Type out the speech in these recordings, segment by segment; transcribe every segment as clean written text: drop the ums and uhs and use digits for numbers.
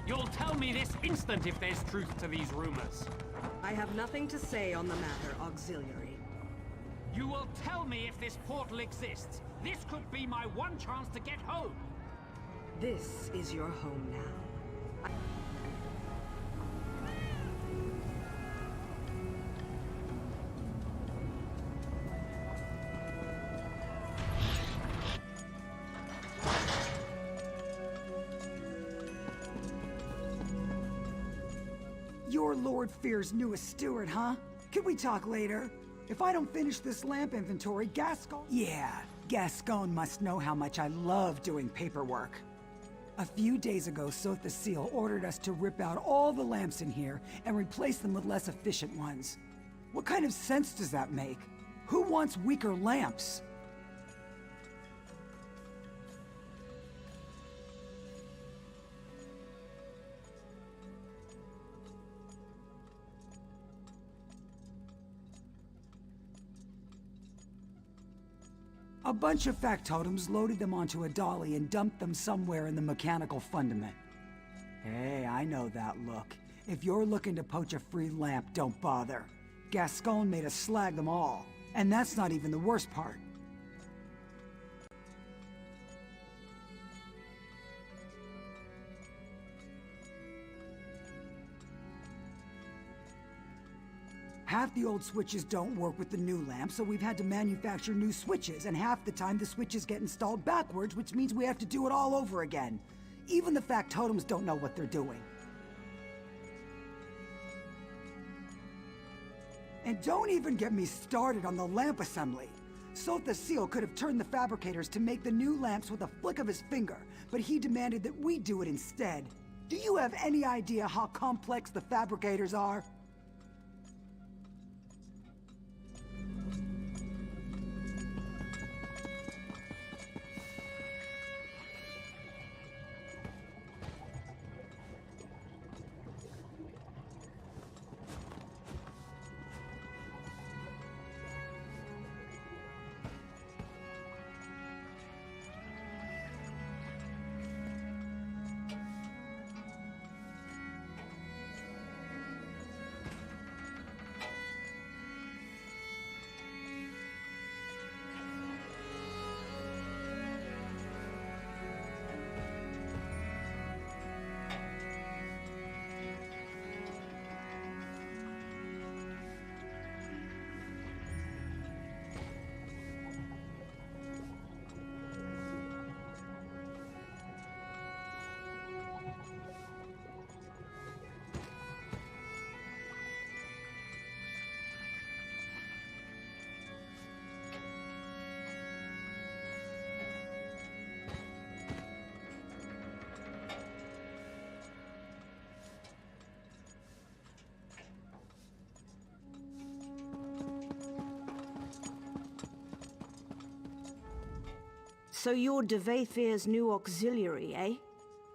You'll tell me this instant if there's truth to these rumors. I have nothing to say on the matter, Auxiliary. You will tell me if this portal exists. This could be my one chance to get home. This is your home now. You're Lord Fear's newest steward, huh? Can we talk later? If I don't finish this lamp inventory, Gascon... Yeah, Gascon must know how much I love doing paperwork. A few days ago, Sotha Seal ordered us to rip out all the lamps in here and replace them with less efficient ones. What kind of sense does that make? Who wants weaker lamps? A bunch of factotums loaded them onto a dolly and dumped them somewhere in the mechanical fundament. Hey, I know that look. If you're looking to poach a free lamp, don't bother. Gascon made us slag them all. And that's not even the worst part. Half the old switches don't work with the new lamp, so we've had to manufacture new switches, and half the time the switches get installed backwards, which means we have to do it all over again. Even the factotums don't know what they're doing. And don't even get me started on the lamp assembly. Sotha Seal could have turned the fabricators to make the new lamps with a flick of his finger, but he demanded that we do it instead. Do you have any idea how complex the fabricators are? So you're de Vaethir's new auxiliary, eh?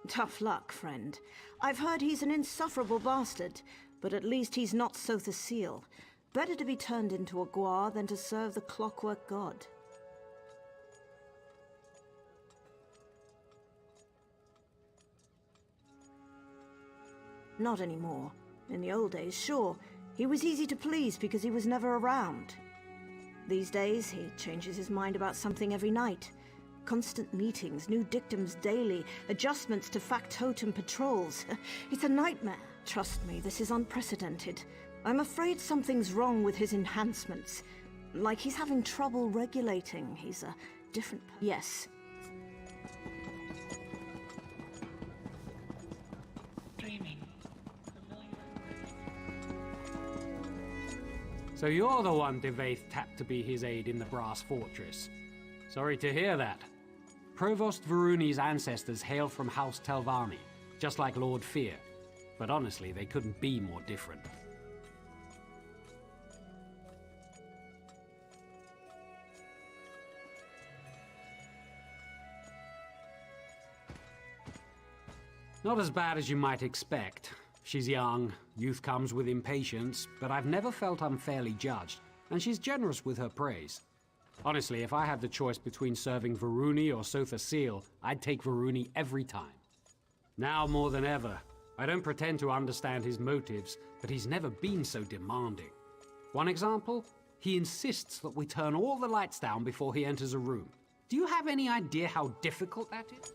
Tough luck, friend. I've heard he's an insufferable bastard, but at least he's not Sotha Seal. Better to be turned into a guar than to serve the Clockwork God. Not anymore. In the old days, sure. He was easy to please because he was never around. These days, he changes his mind about something every night. Constant meetings, new dictums daily, adjustments to factotum patrols. It's a nightmare. Trust me, this is unprecedented. I'm afraid something's wrong with his enhancements. Like he's having trouble regulating. He's a different... Yes. Dreaming. So you're the one de Vaeth tapped to be his aide in the Brass Fortress. Sorry to hear that. Provost Varuni's ancestors hail from House Telvanni, just like Lord Fear. But honestly, they couldn't be more different. Not as bad as you might expect. She's young, youth comes with impatience, but I've never felt unfairly judged, and she's generous with her praise. Honestly, if I had the choice between serving Varuni or Sotha Seal, I'd take Varuni every time. Now more than ever, I don't pretend to understand his motives, but he's never been so demanding. One example? He insists that we turn all the lights down before he enters a room. Do you have any idea how difficult that is?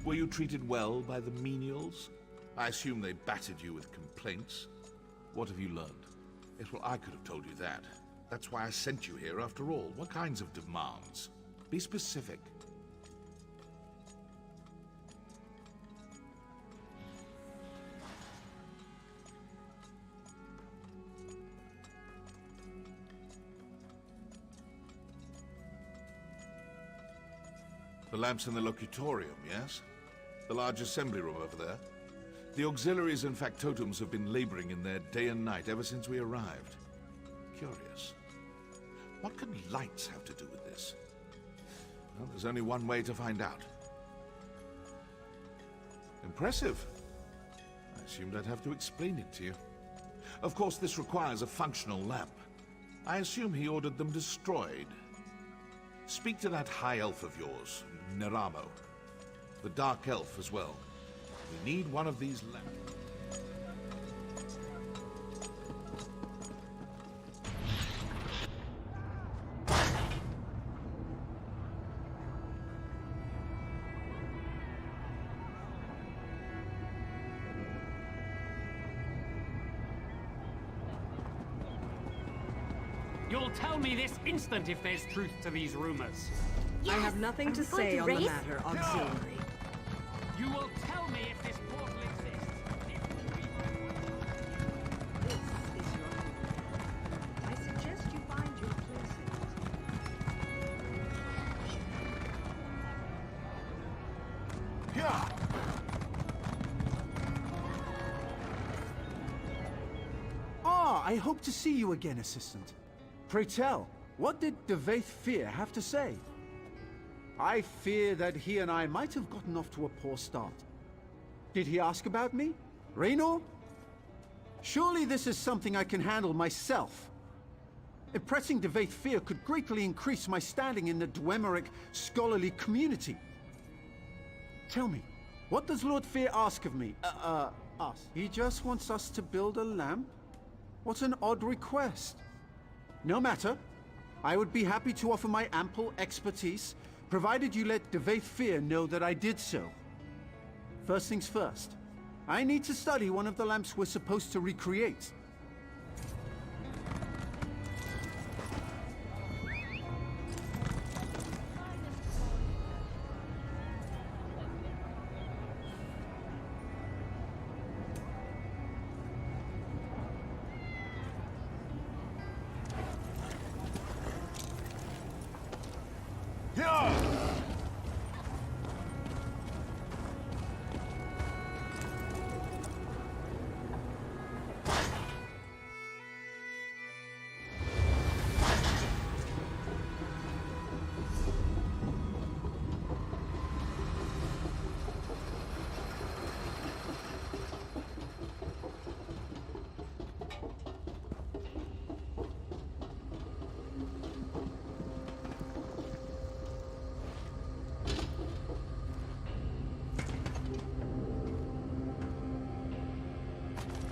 Were you treated well by the menials? I assume they battered you with complaints. What have you learned? Yes, well, I could have told you that. That's why I sent you here after all. What kinds of demands? Be specific. The lamps in the locutorium, yes? The large assembly room over there? The auxiliaries and factotums have been laboring in there day and night ever since we arrived. Curious. What can lights have to do with this? Well, there's only one way to find out. Impressive. I assumed I'd have to explain it to you. Of course, this requires a functional lamp. I assume he ordered them destroyed. Speak to that high elf of yours, Neramo. The dark elf as well. We need one of these lamps. You'll tell me this instant if there's truth to these rumors. I have nothing to say on the matter, auxiliary. You will tell me if this portal exists. This is your home. I suggest you find your place in it. Yeah. Ah, I hope to see you again, Assistant. Pray tell, what did Devaith Fear have to say? I fear that he and I might have gotten off to a poor start. Did he ask about me? Raynor? Surely this is something I can handle myself. Impressing Devaith Fear could greatly increase my standing in the Dwemerich scholarly community. Tell me, what does Lord Fear ask of me? Us? He just wants us to build a lamp? What an odd request. No matter. I would be happy to offer my ample expertise, provided you let Devaith Fear know that I did so. First things first. I need to study one of the lamps we're supposed to recreate.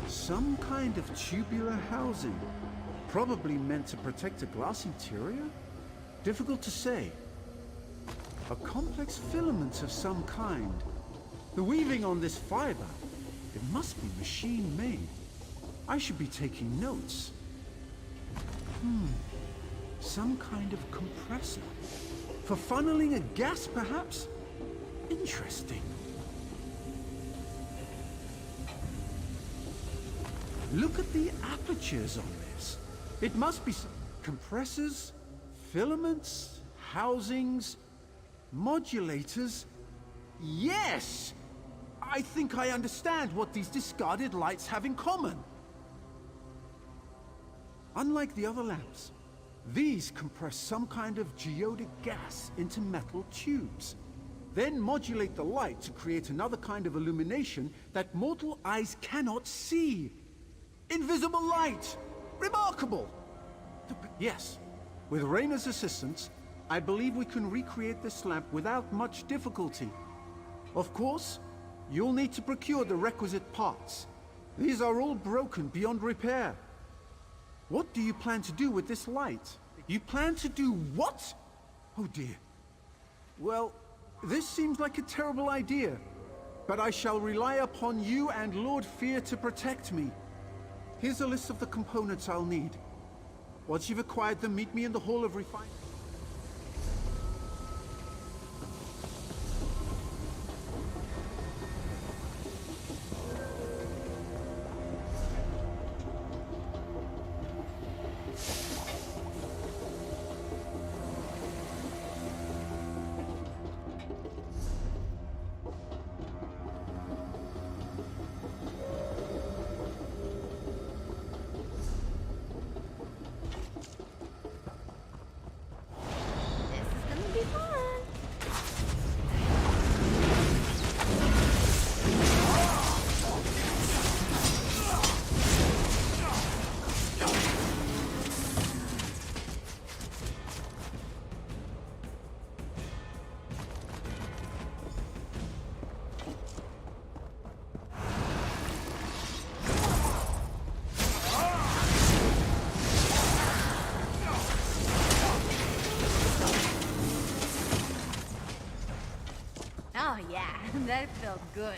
Some kind of tubular housing. Probably meant to protect a glass interior? Difficult to say. A complex filament of some kind. The weaving on this fiber, it must be machine-made. I should be taking notes. Some kind of compressor. For funneling a gas, perhaps? Interesting. Look at the apertures on this. It must be compressors, filaments, housings, modulators. Yes! I think I understand what these discarded lights have in common. Unlike the other lamps, these compress some kind of geodic gas into metal tubes. then modulate the light to create another kind of illumination that mortal eyes cannot see. Invisible light! Remarkable! Yes, with Rayna's assistance, I believe we can recreate this lamp without much difficulty. Of course, you'll need to procure the requisite parts. These are all broken beyond repair. What do you plan to do with this light? You plan to do what? Oh dear. Well, this seems like a terrible idea, but I shall rely upon you and Lord Fear to protect me. Here's a list of the components I'll need. Once you've acquired them, meet me in the Hall of Refinement. Oh yeah, that felt good.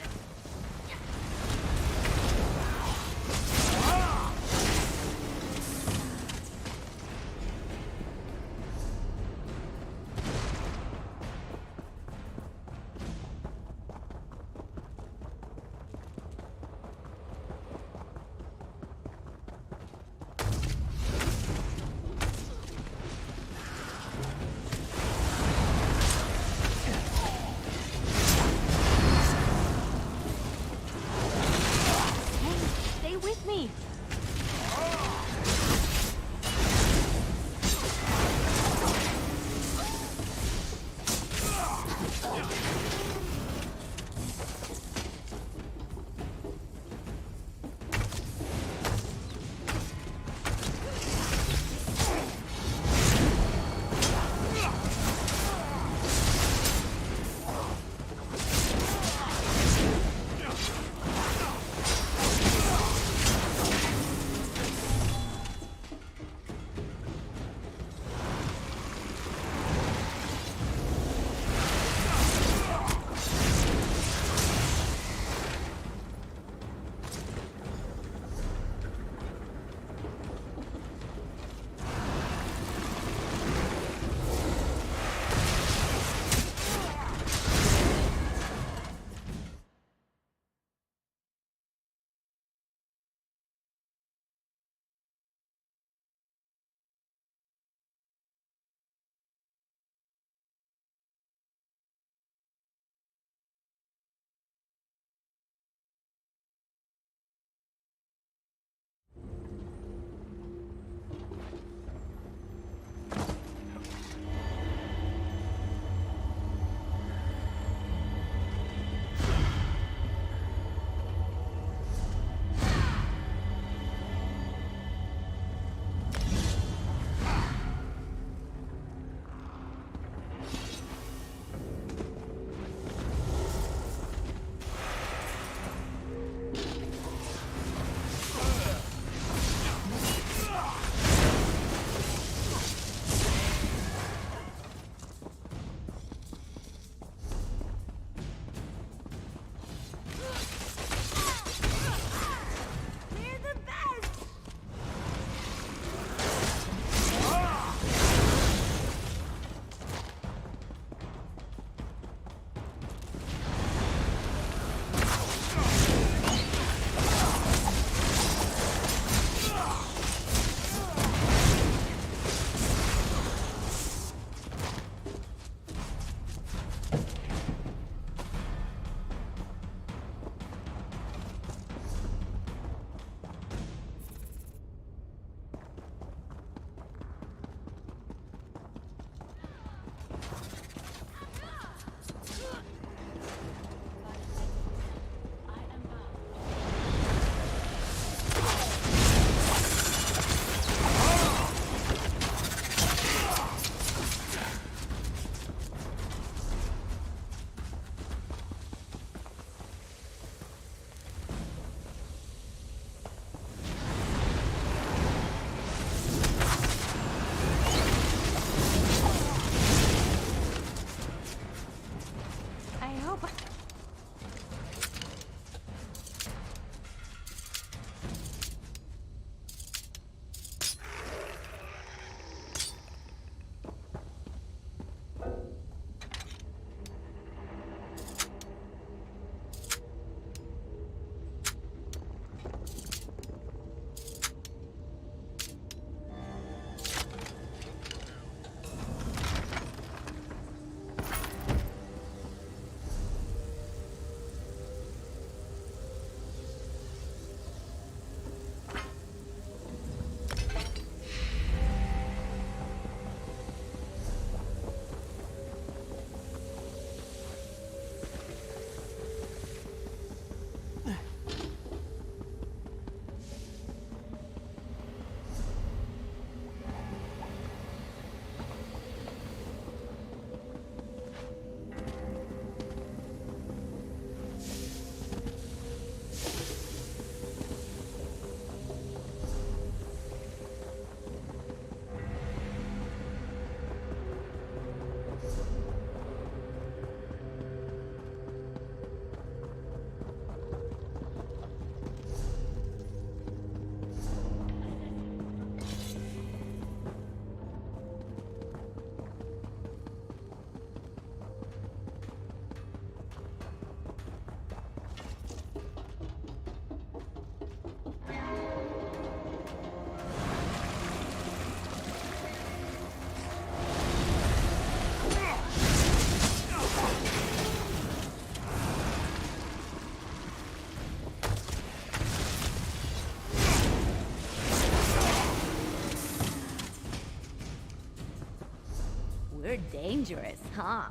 We're dangerous, huh?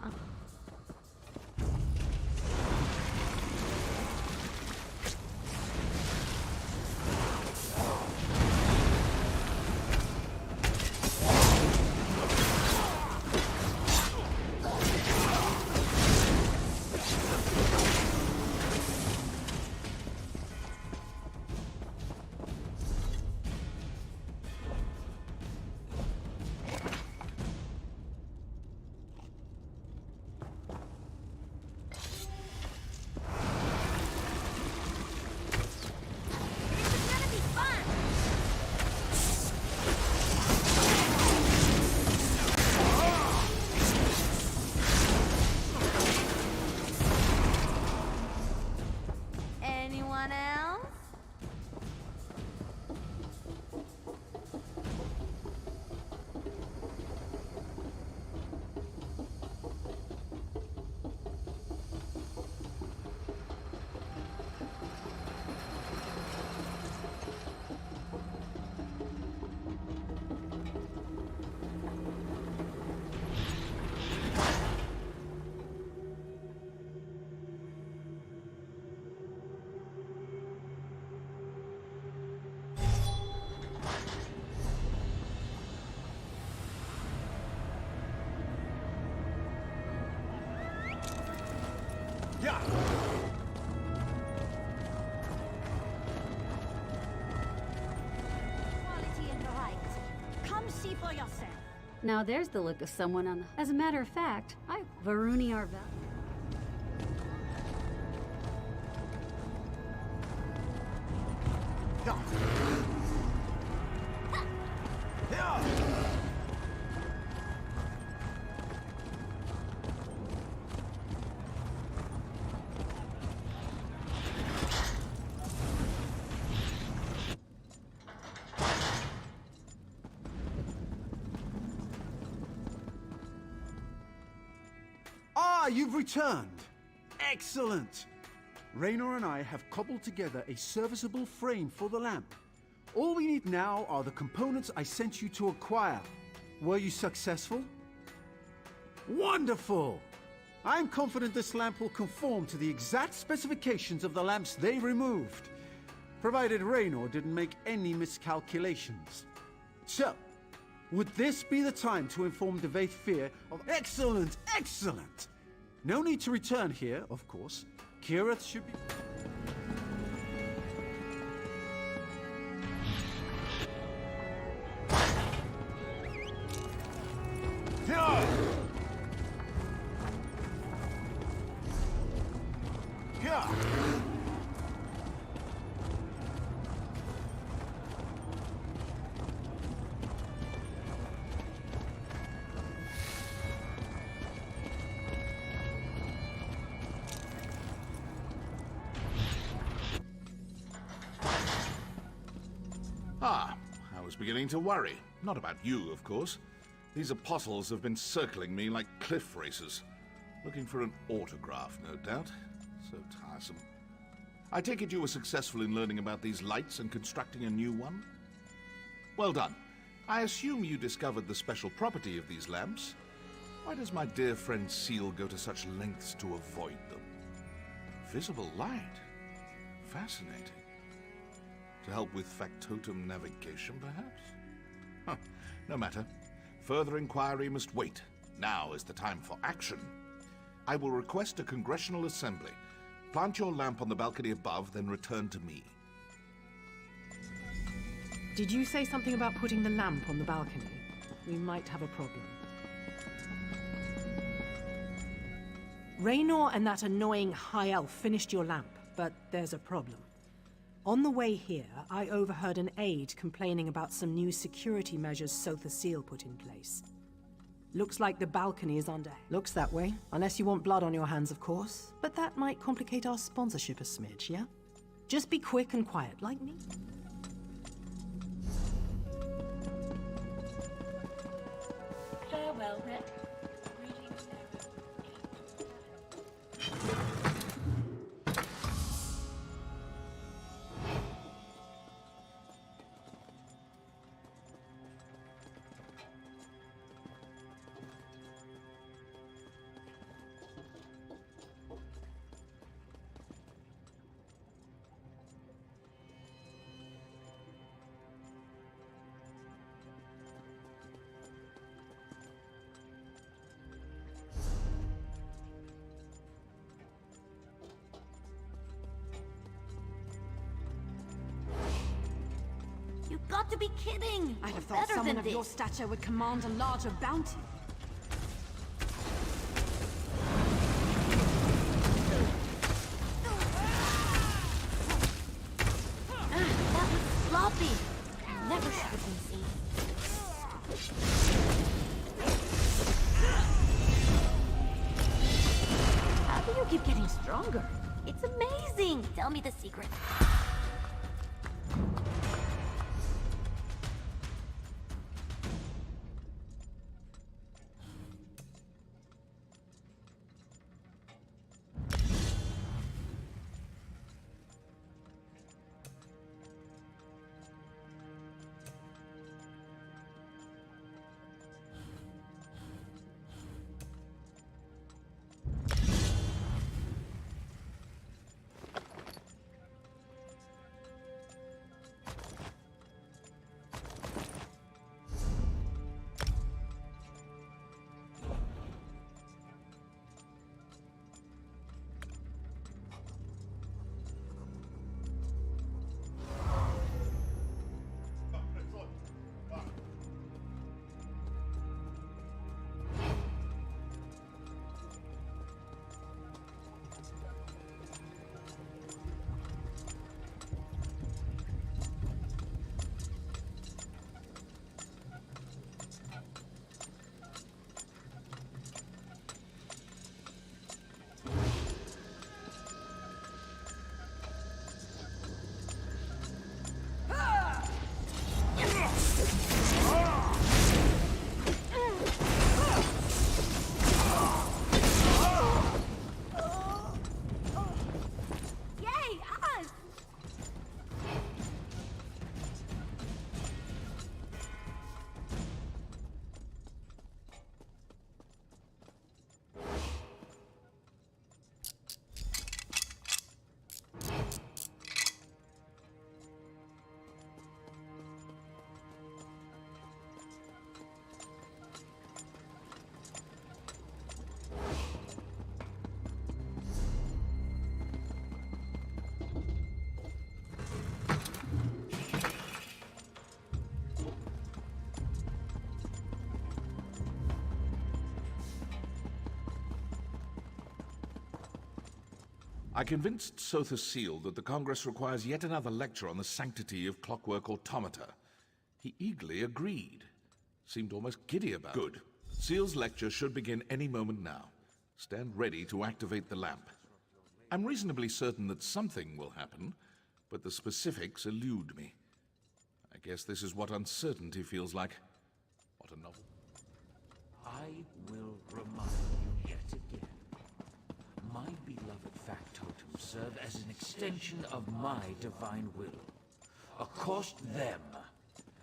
Anyone else? Quality and variety. Come see for yourself. Now there's the look of someone on the... As a matter of fact, Varuni Arvel. Ah, you've returned! Excellent! Raynor and I have cobbled together a serviceable frame for the lamp. All we need now are the components I sent you to acquire. Were you successful? Wonderful! I'm confident this lamp will conform to the exact specifications of the lamps they removed, provided Raynor didn't make any miscalculations. So, would this be the time to inform Devaith Fear of... Excellent! Excellent! No need to return here, of course. Kirith should be... Ah, I was beginning to worry. Not about you, of course. These apostles have been circling me like cliff racers. Looking for an autograph, no doubt. So tiresome. I take it you were successful in learning about these lights and constructing a new one? Well done. I assume you discovered the special property of these lamps. Why does my dear friend Seal go to such lengths to avoid them? Visible light? Fascinating. To help with factotum navigation, perhaps? Huh, no matter. Further inquiry must wait. Now is the time for action. I will request a congressional assembly. Plant your lamp on the balcony above, then return to me. Did you say something about putting the lamp on the balcony? We might have a problem. Raynor and that annoying high elf finished your lamp, but there's a problem. On the way here, I overheard an aide complaining about some new security measures Sotha Seal put in place. Looks like the balcony is under... Looks that way, unless you want blood on your hands, of course. But that might complicate our sponsorship a smidge, yeah? Just be quick and quiet, like me. Farewell, Rep. got to be kidding! I'd have thought Better someone than of your this. stature would command a larger bounty. That was sloppy. Never should have been seen. How do you keep getting stronger? It's amazing! Tell me the secret. I convinced Sotha Seal that the Congress requires yet another lecture on the sanctity of clockwork automata. He eagerly agreed. Seemed almost giddy about it. Good. Seal's lecture should begin any moment now. Stand ready to activate the lamp. I'm reasonably certain that something will happen, but the specifics elude me. I guess this is what uncertainty feels like. What a novel. I will remind you yet again. My beloved factotums serve as an extension of my divine will. Accost them,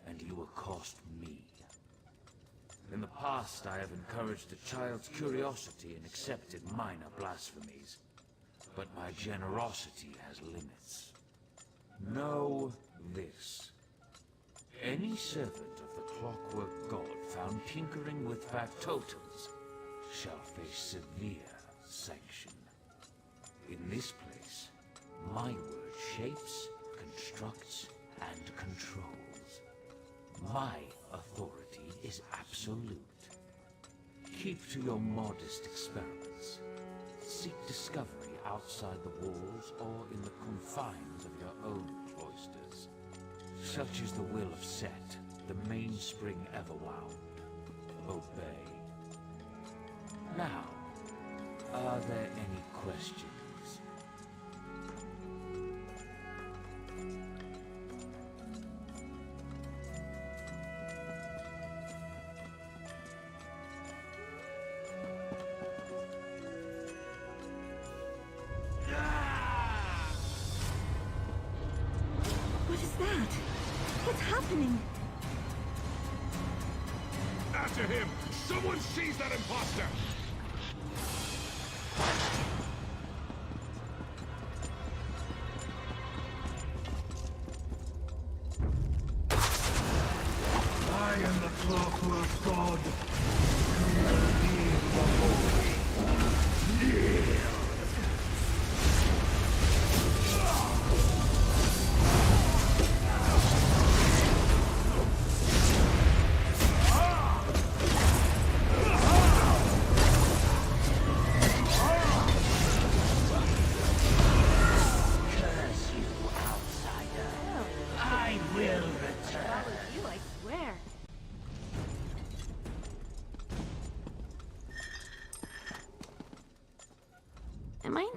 and you accost me. In the past, I have encouraged a child's curiosity and accepted minor blasphemies. But my generosity has limits. Know this. Any servant of the Clockwork God found tinkering with factotums shall face severe sanction. In this place, my word shapes, constructs, and controls. My authority is absolute. Keep to your modest experiments. Seek discovery outside the walls or in the confines of your own cloisters. Such is the will of Set, the mainspring everwound. Obey. Now, are there any questions? What is that? What's happening? After him! Someone seize that imposter! I am the Clockwork God. Creator of the holy. Yeah.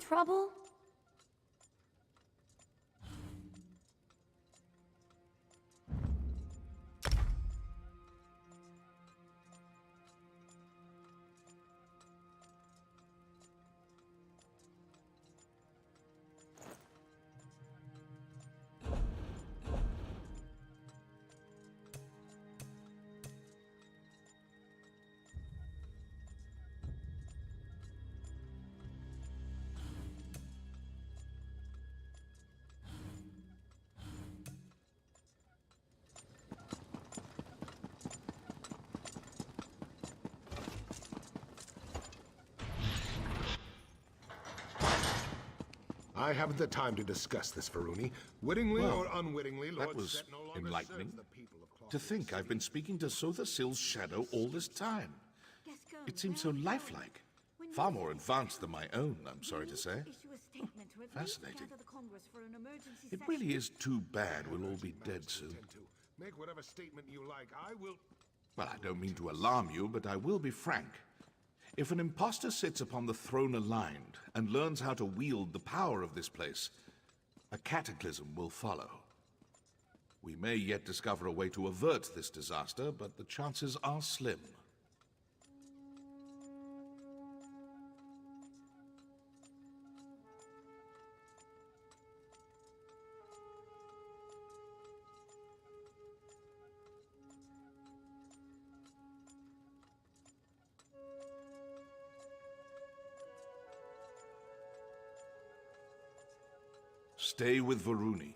Trouble? I haven't the time to discuss this, Varuni. Wittingly or unwittingly, Lord That was Set no longer enlightening. serves the people of Clockwork To think I've been speaking to Sotha Sil's shadow all this time. It seems so lifelike. Far more advanced than my own, I'm sorry to say. Fascinating. It really is too bad we'll all be dead soon. Make whatever statement you like. I will... Well, I don't mean to alarm you, but I will be frank. If an impostor sits upon the throne aligned and learns how to wield the power of this place, a cataclysm will follow. We may yet discover a way to avert this disaster, but the chances are slim. Stay with Varuni.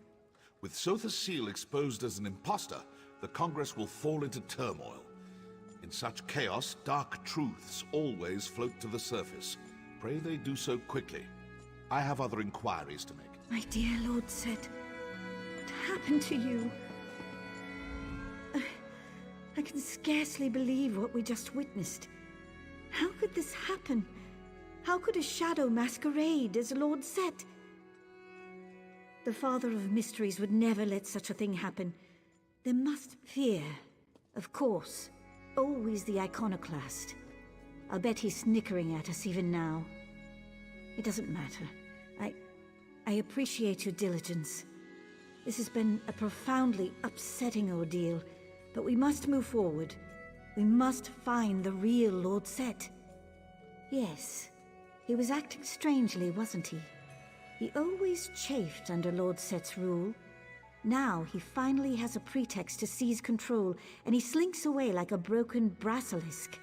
With Sotha Sil exposed as an impostor, the Congress will fall into turmoil. In such chaos, dark truths always float to the surface. Pray they do so quickly. I have other inquiries to make. My dear Lord Set, what happened to you? I can scarcely believe what we just witnessed. How could this happen? How could a shadow masquerade as Lord Set? The Father of Mysteries would never let such a thing happen. There must be fear, of course. Always the iconoclast. I'll bet he's snickering at us even now. It doesn't matter. I appreciate your diligence. This has been a profoundly upsetting ordeal, but we must move forward. We must find the real Lord Set. Yes, he was acting strangely, wasn't he? He always chafed under Lord Set's rule. Now he finally has a pretext to seize control, and he slinks away like a broken basilisk.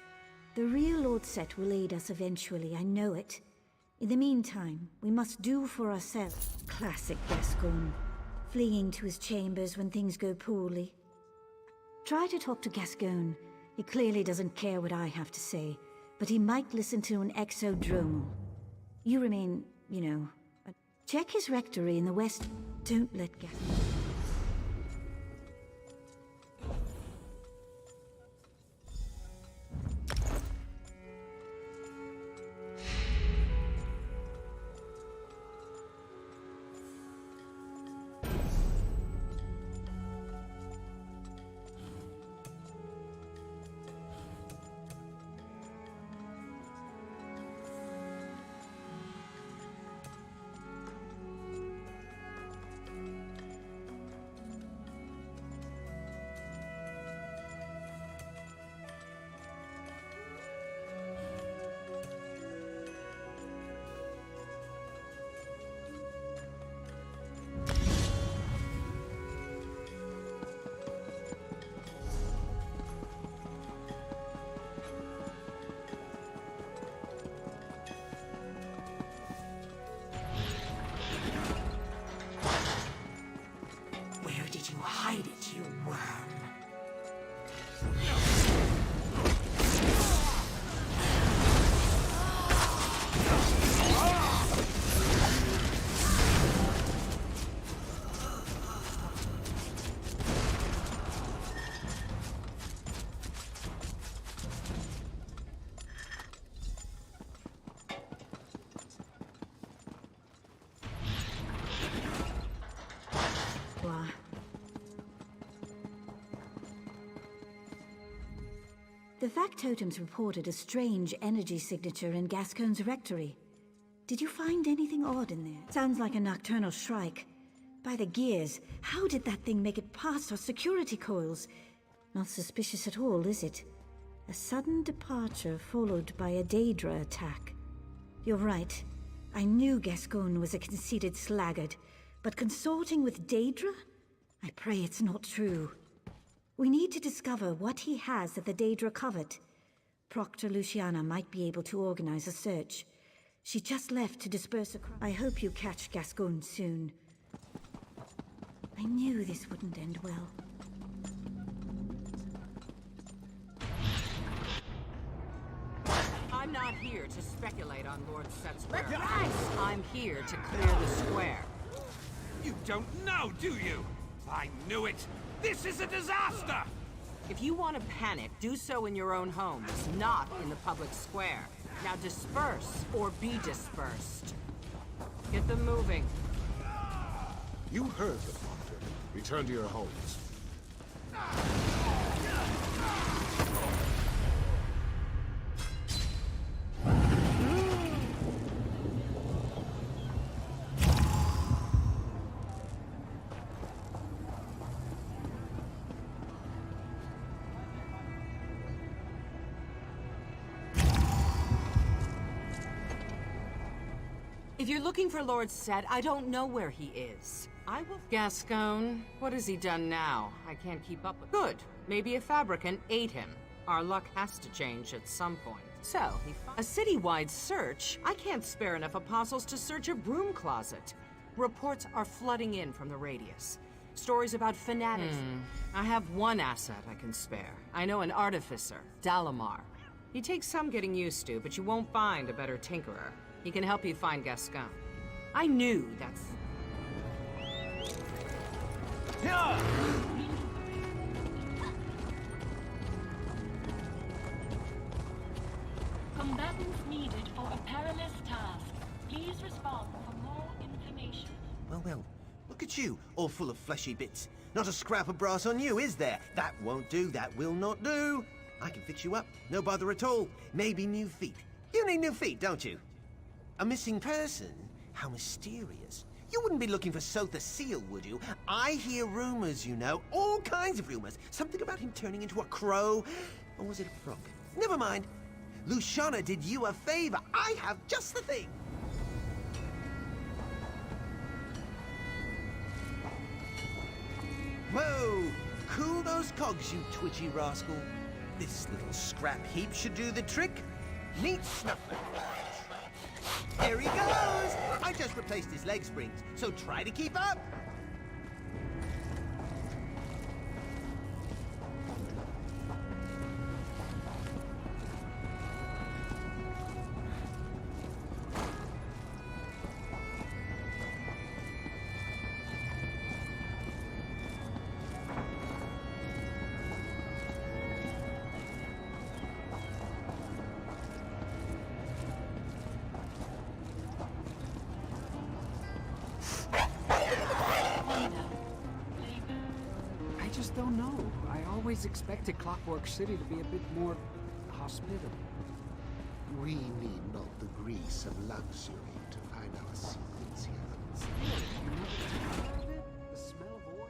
The real Lord Set will aid us eventually, I know it. In the meantime, we must do for ourselves. Classic Gascoigne, fleeing to his chambers when things go poorly. Try to talk to Gascoigne. He clearly doesn't care what I have to say, but he might listen to an exodromal. You remain, check his rectory in the west. Don't let Gascoigne... Hide it, you worm. The factotums reported a strange energy signature in Gascoigne's rectory. Did you find anything odd in there? Sounds like a nocturnal shrike. By the gears, how did that thing make it past our security coils? Not suspicious at all, is it? A sudden departure followed by a Daedra attack. You're right. I knew Gascoigne was a conceited sluggard, but consorting with Daedra? I pray it's not true. We need to discover what he has at the Daedra Covert. Proctor Luciana might be able to organize a search. She just left to disperse a crowd. I hope you catch Gascoigne soon. I knew this wouldn't end well. I'm not here to speculate on Lord Set's whereabouts. I'm here to clear the square. You don't know, do you? I knew it! This is a disaster! If you want to panic, do so in your own homes, not in the public square. Now disperse, or be dispersed. Get them moving. You heard the Proctor. Return to your homes. If you're looking for Lord Set, I don't know where he is. I will... Gascoigne, what has he done now? I can't keep up with... Good. Maybe a fabricant ate him. Our luck has to change at some point. So, a city-wide search? I can't spare enough apostles to search a broom closet. Reports are flooding in from the radius. Stories about fanatics. I have one asset I can spare. I know an artificer, Dalamar. He takes some getting used to, but you won't find a better tinkerer. He can help you find Gascoigne. I knew that's... Combatants needed for a perilous task. Please respond for more information. Well, look at you, all full of fleshy bits. Not a scrap of brass on you, is there? That won't do, that will not do. I can fix you up, no bother at all. Maybe new feet. You need new feet, don't you? A missing person? How mysterious. You wouldn't be looking for Sotha Seal, would you? I hear rumors, you know. All kinds of rumors. Something about him turning into a crow. Or was it a frog? Never mind. Luciana did you a favor. I have just the thing. Whoa! Cool those cogs, you twitchy rascal. This little scrap heap should do the trick. Neat snuffler. There he goes! I just replaced his leg springs, so try to keep up! Don't know. I always expected Clockwork City to be a bit more hospitable. We need not the grease of luxury to find our secrets here. The smell of oil.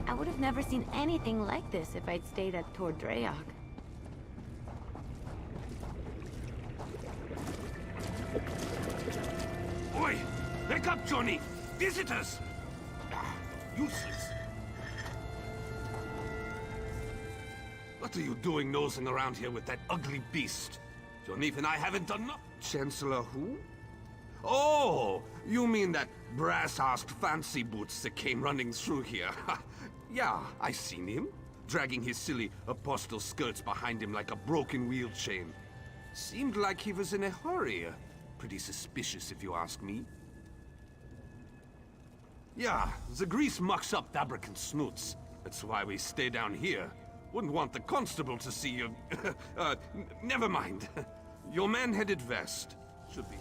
I would have never seen anything like this if I'd stayed at Tor Dreyog. Oi! Wake up, Johnny! Visitors! Ah, useless. What are you doing nosing around here with that ugly beast? Johnny and I haven't done no— Chancellor who? Oh, you mean that brass-arsed fancy boots that came running through here? Yeah, I seen him, dragging his silly apostle skirts behind him like a broken wheel chain. Seemed like he was in a hurry. Pretty suspicious, if you ask me. Yeah, the grease mucks up Fabricant snoots. That's why we stay down here. Wouldn't want the constable to see you. Never mind. Your man headed west. Should be.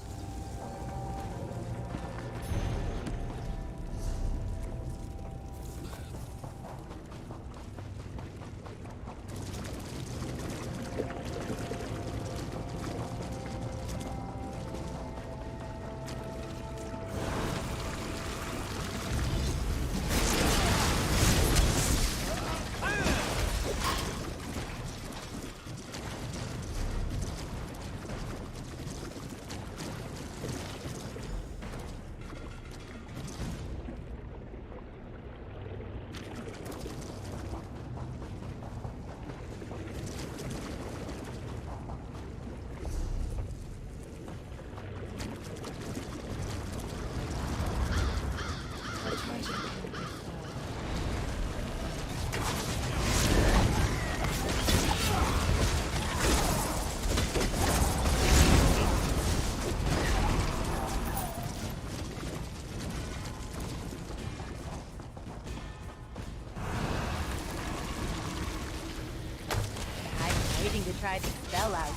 Waiting to try the spell out.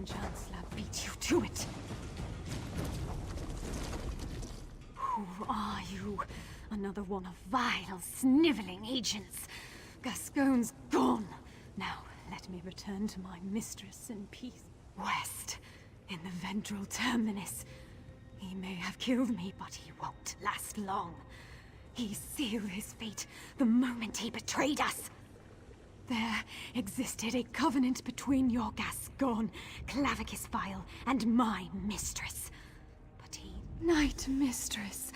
Chancellor beat you to it. Who are you? Another one of vile, sniveling agents. Gascoigne's gone. Now, let me return to my mistress in peace. West, in the ventral terminus. He may have killed me, but he won't last long. He sealed his fate the moment he betrayed us. There existed a covenant between your Gascoigne, Clavicus Vile, and my mistress. But he... Night Mistress...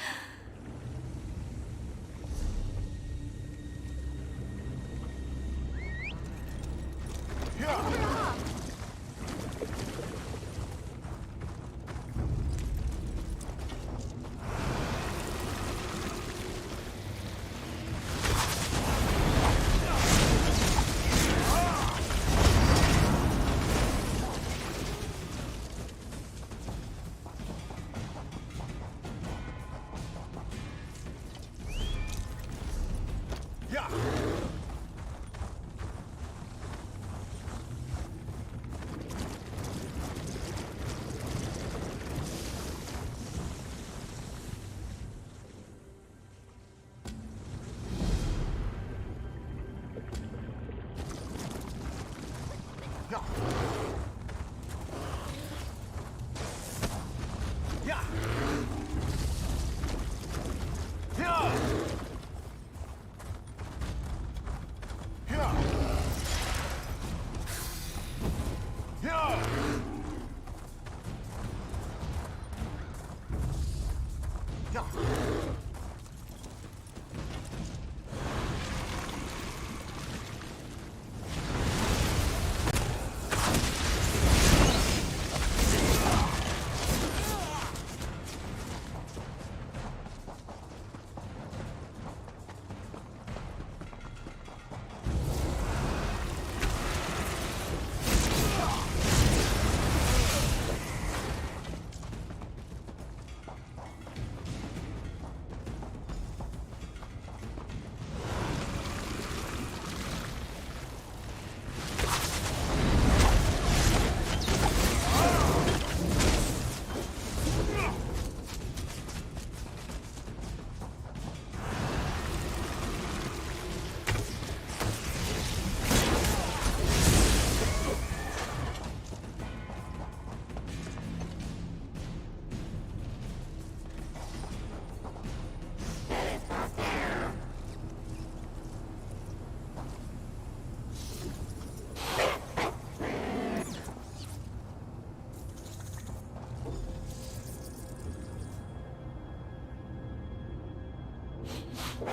Who's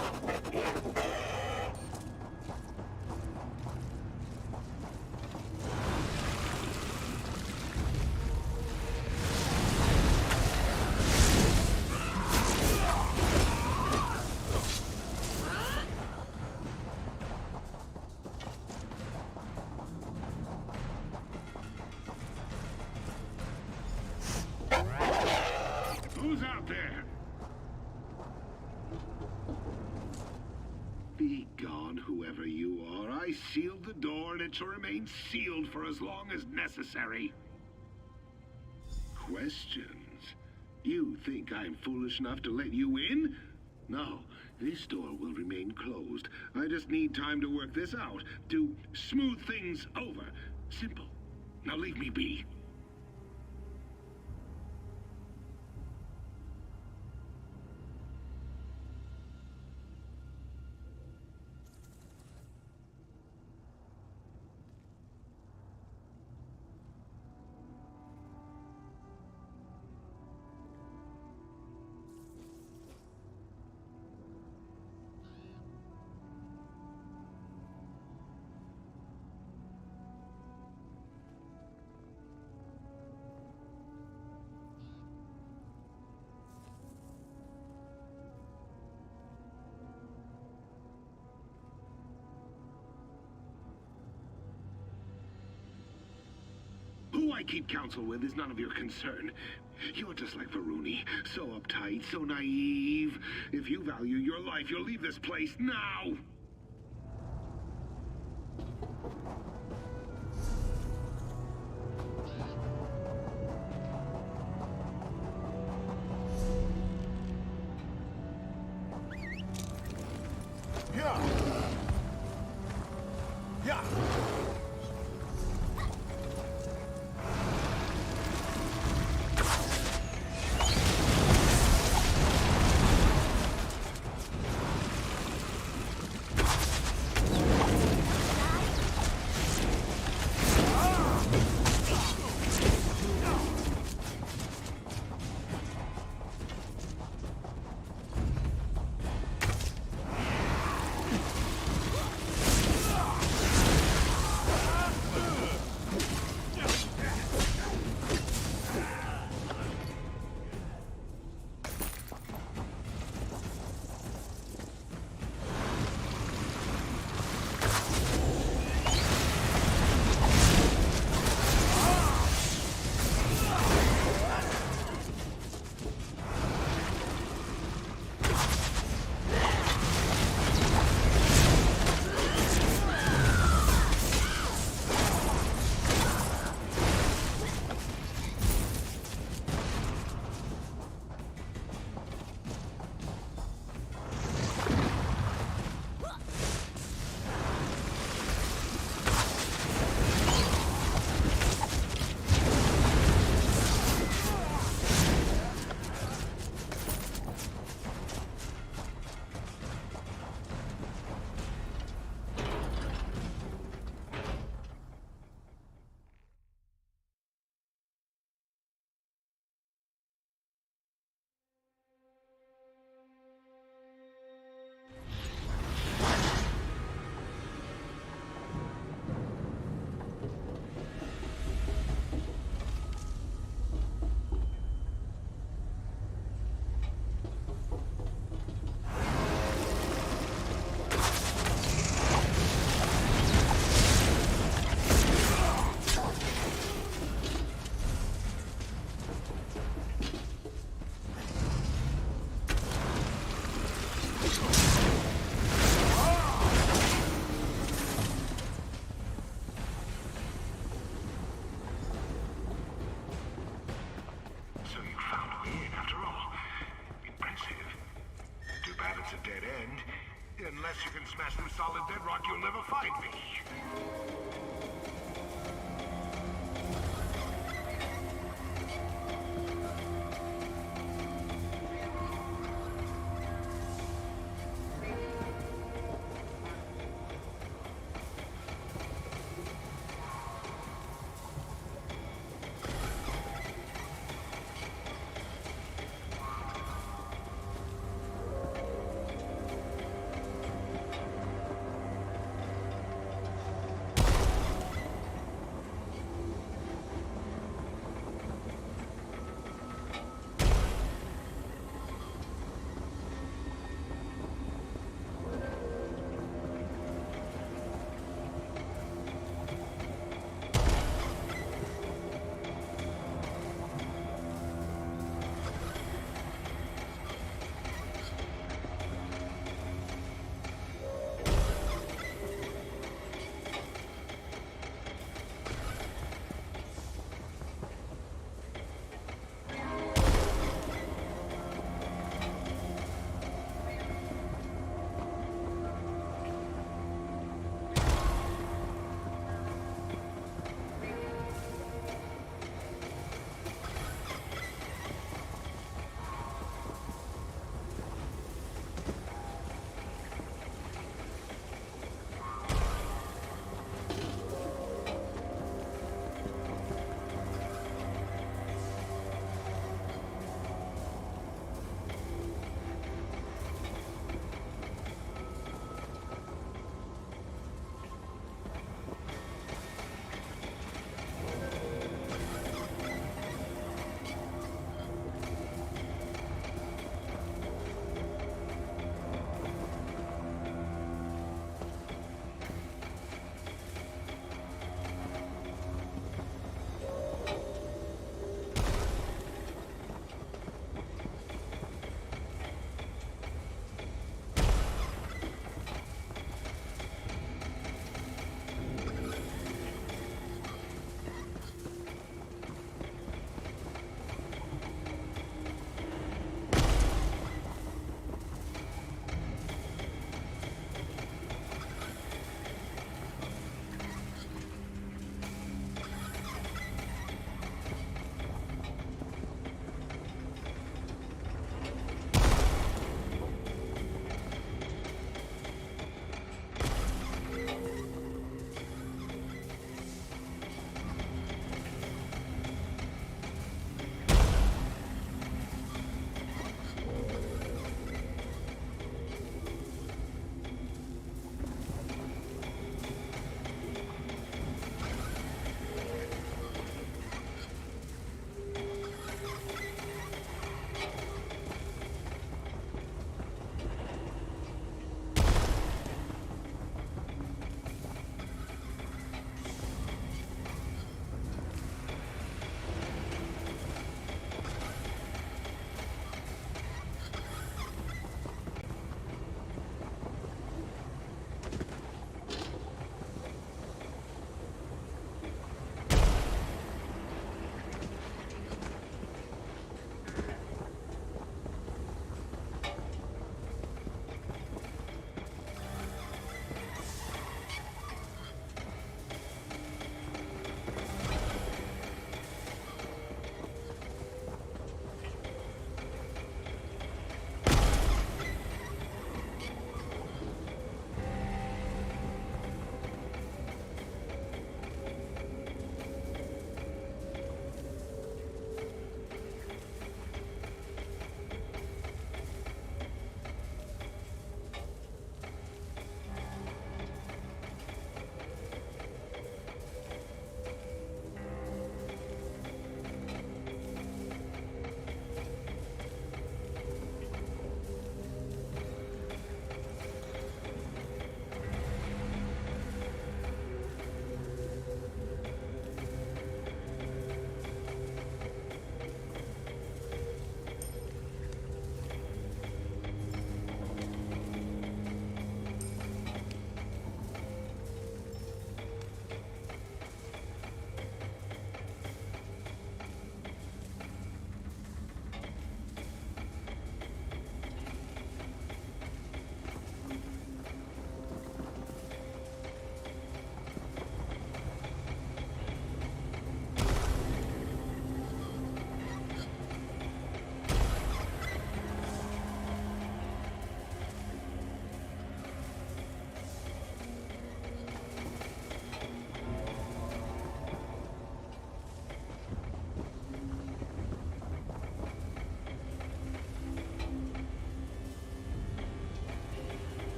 out there? Be gone, whoever you are. I sealed the door, and it shall remain sealed for as long as necessary. Questions? You think I'm foolish enough to let you in? No, this door will remain closed. I just need time to work this out, to smooth things over. Simple. Now leave me be. Who I keep counsel with is none of your concern. You're just like Varuni, so uptight, so naive. If you value your life, you'll leave this place now! Unless you can smash through solid bedrock, you'll never find me.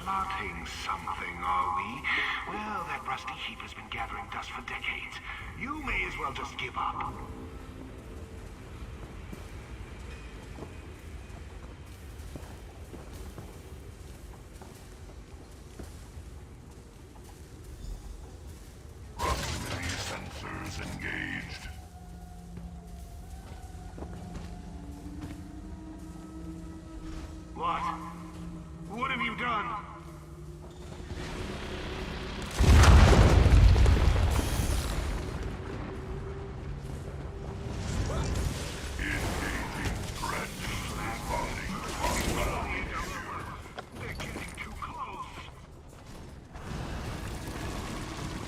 plotting something, are we? Well, that rusty heap has been gathering dust for decades. You may as well just give up. Proximity sensors engaged. What? What have you done? They're getting too close.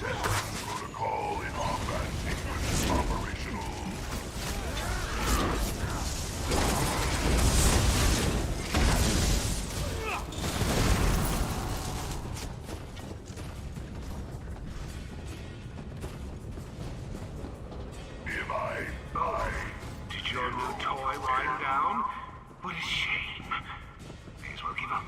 Protocol in combat sequence operational. Nearby. Oh, did your new toy wind down? What a shame. May as well give up.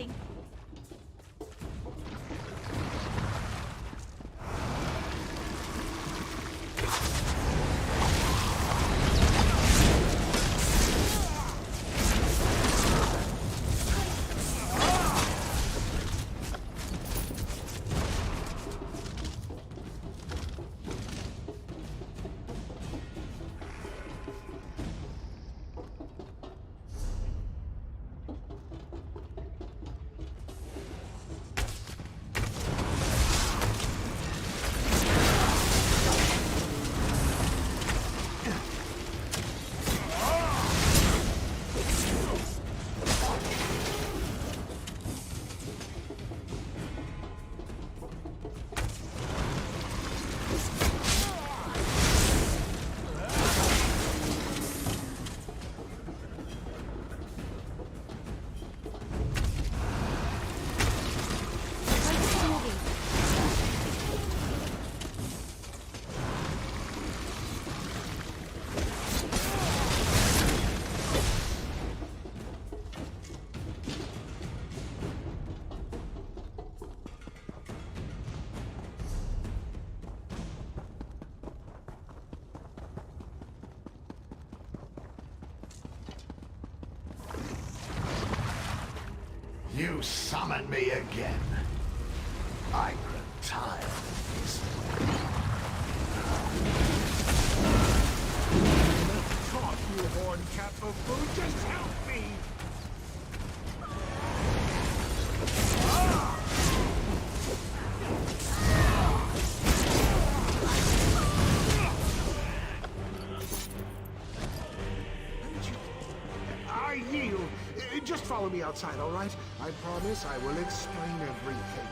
something. You summon me again. I grow tired of this. Talk, you horn cat buffoon, just help me! I yield. Just follow me outside, all right? I promise I will explain everything.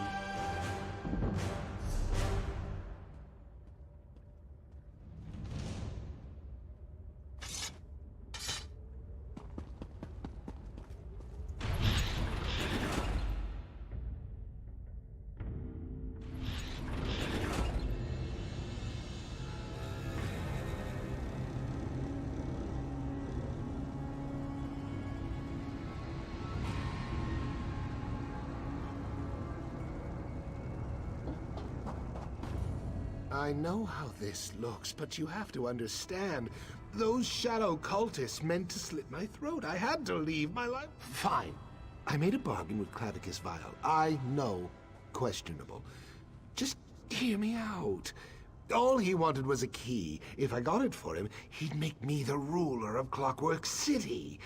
I know how this looks, but you have to understand. Those shadow cultists meant to slit my throat. I had to leave my life. Fine. I made a bargain with Clavicus Vial. I know. Questionable. Just hear me out. All he wanted was a key. If I got it for him, he'd make me the ruler of Clockwork City.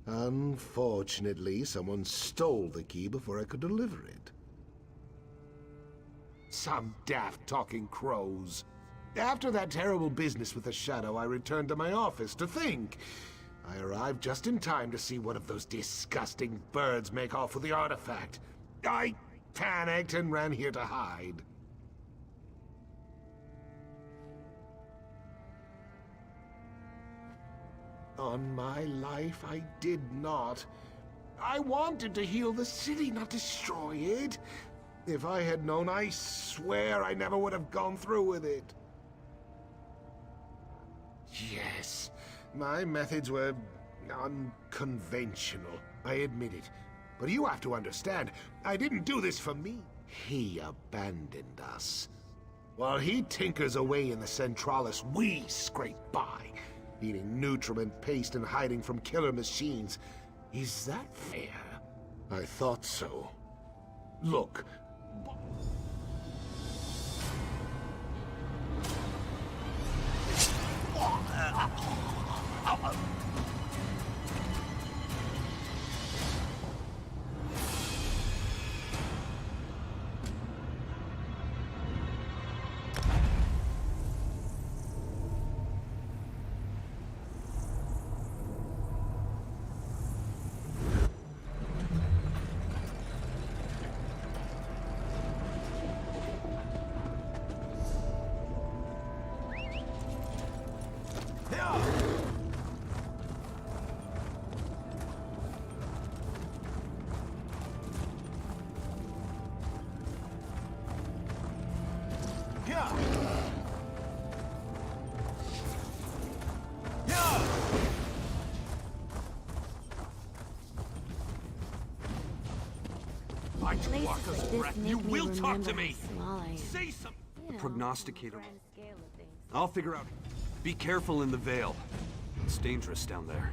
Unfortunately, someone stole the key before I could deliver it. Some daft talking crows. After that terrible business with the Shadow, I returned to my office to think. I arrived just in time to see one of those disgusting birds make off with the artifact. I panicked and ran here to hide. On my life, I did not. I wanted to heal the city, not destroy it. If I had known, I swear I never would have gone through with it. Yes, my methods were unconventional, I admit it. But you have to understand, I didn't do this for me. He abandoned us. While he tinkers away in the Centralis, we scrape by, eating nutriment paste and hiding from killer machines. Is that fair? I thought so. Look. I took Places Wakka's like this breath. make You me will talk remember to me! how small I am. Say something! You know, Prognosticator. grand scale of things. I'll figure out. Be careful in the Vale. It's dangerous down there.